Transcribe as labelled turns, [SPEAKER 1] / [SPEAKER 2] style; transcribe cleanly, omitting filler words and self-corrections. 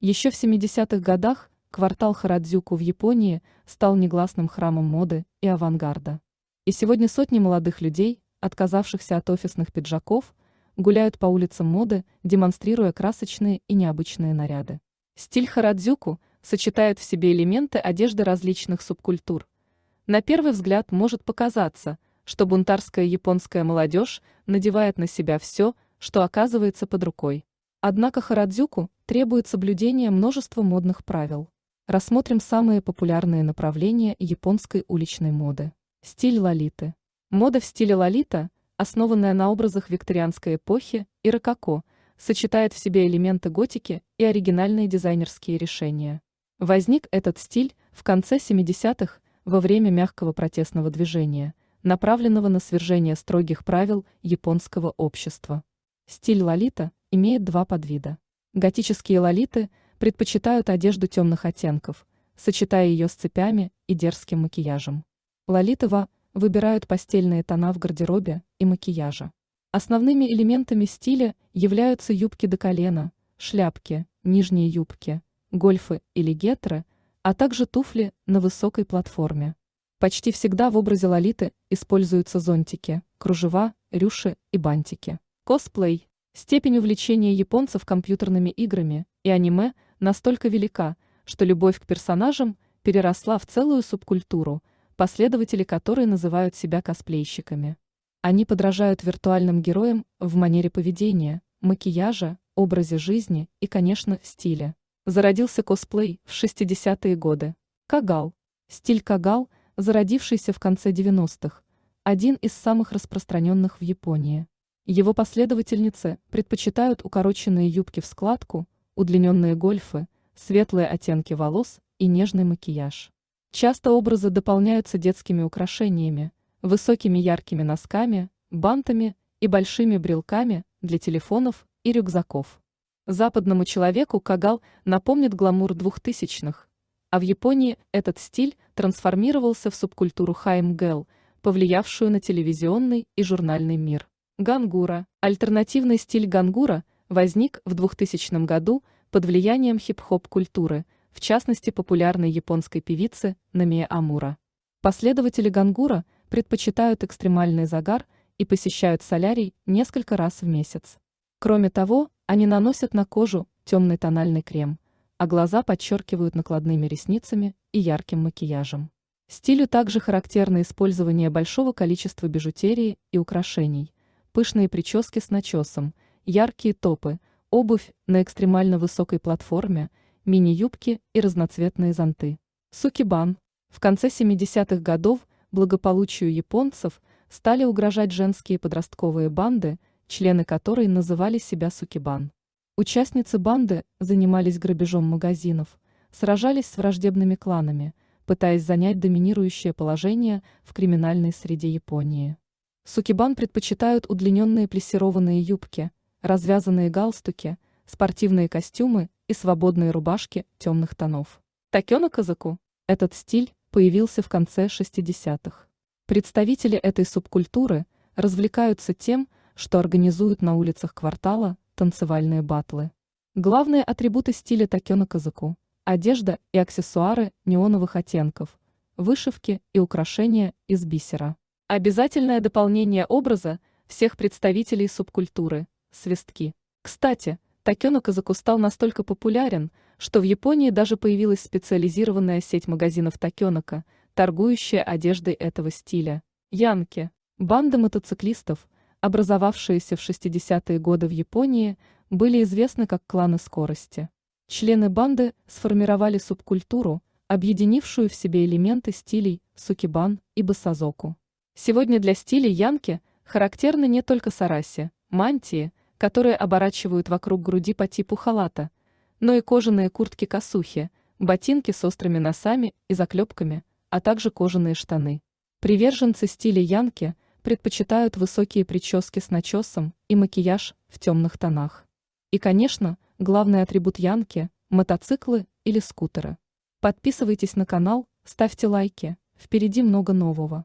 [SPEAKER 1] Еще в 70-х годах квартал Харадзюку в Японии стал негласным храмом моды и авангарда. И сегодня сотни молодых людей, отказавшихся от офисных пиджаков, гуляют по улицам моды, демонстрируя красочные и необычные наряды. Стиль Харадзюку сочетает в себе элементы одежды различных субкультур. На первый взгляд может показаться, что бунтарская японская молодежь надевает на себя все, что оказывается под рукой. Однако Харадзюку требует соблюдения множества модных правил. Рассмотрим самые популярные направления японской уличной моды. Стиль лолиты. Мода в стиле лолита, основанная на образах викторианской эпохи и рококо, сочетает в себе элементы готики и оригинальные дизайнерские решения. Возник этот стиль в конце 70-х во время мягкого протестного движения, направленного на свержение строгих правил японского общества. Стиль лолита имеет два подвида. Готические лолиты предпочитают одежду темных оттенков, сочетая ее с цепями и дерзким макияжем. Лолиты выбирают пастельные тона в гардеробе и макияже. Основными элементами стиля являются юбки до колена, шляпки, нижние юбки, гольфы или гетры, а также туфли на высокой платформе. Почти всегда в образе лолиты используются зонтики, кружева, рюши и бантики. Косплей. Степень увлечения японцев компьютерными играми и аниме настолько велика, что любовь к персонажам переросла в целую субкультуру, последователи которой называют себя косплейщиками. Они подражают виртуальным героям в манере поведения, макияжа, образе жизни и, конечно, стиле. Зародился косплей в 60-е годы. Кагал. Стиль кагал, зародившийся в конце 90-х, один из самых распространенных в Японии. Его последовательницы предпочитают укороченные юбки в складку, удлиненные гольфы, светлые оттенки волос и нежный макияж. Часто образы дополняются детскими украшениями, высокими яркими носками, бантами и большими брелками для телефонов и рюкзаков. Западному человеку кагал напомнит гламур 2000-х, а в Японии этот стиль трансформировался в субкультуру хаймгэл, повлиявшую на телевизионный и журнальный мир. Гангура. Альтернативный стиль гангура возник в 2000 году под влиянием хип-хоп культуры, в частности популярной японской певицы Намия Амура. Последователи гангура предпочитают экстремальный загар и посещают солярий несколько раз в месяц. Кроме того, они наносят на кожу темный тональный крем, а глаза подчеркивают накладными ресницами и ярким макияжем. Стилю также характерно использование большого количества бижутерии и украшений, пышные прически с начесом, яркие топы, обувь на экстремально высокой платформе, мини-юбки и разноцветные зонты. Сукибан. В конце 70-х годов благополучию японцев стали угрожать женские подростковые банды, члены которой называли себя сукибан. Участницы банды занимались грабежом магазинов, сражались с враждебными кланами, пытаясь занять доминирующее положение в криминальной среде Японии. Сукибан предпочитают удлиненные плессированные юбки, развязанные галстуки, спортивные костюмы и свободные рубашки темных тонов. Такёно-казаку. Этот стиль появился в конце 60-х. Представители этой субкультуры развлекаются тем, что организуют на улицах квартала танцевальные баттлы. Главные атрибуты стиля такёно-казаку – одежда и аксессуары неоновых оттенков, вышивки и украшения из бисера. Обязательное дополнение образа всех представителей субкультуры – свистки. Кстати, такёно-казаку стал настолько популярен, что в Японии даже появилась специализированная сеть магазинов такёнока, торгующая одеждой этого стиля. Янки. Банды мотоциклистов, образовавшиеся в 60-е годы в Японии, были известны как кланы скорости. Члены банды сформировали субкультуру, объединившую в себе элементы стилей сукибан и басазоку. Сегодня для стиля янки характерны не только сараси, мантии, которые оборачивают вокруг груди по типу халата, но и кожаные куртки-косухи, ботинки с острыми носами и заклепками, а также кожаные штаны. Приверженцы стиля янки предпочитают высокие прически с начесом и макияж в темных тонах. И, конечно, главный атрибут янки – мотоциклы или скутеры. Подписывайтесь на канал, ставьте лайки, впереди много нового.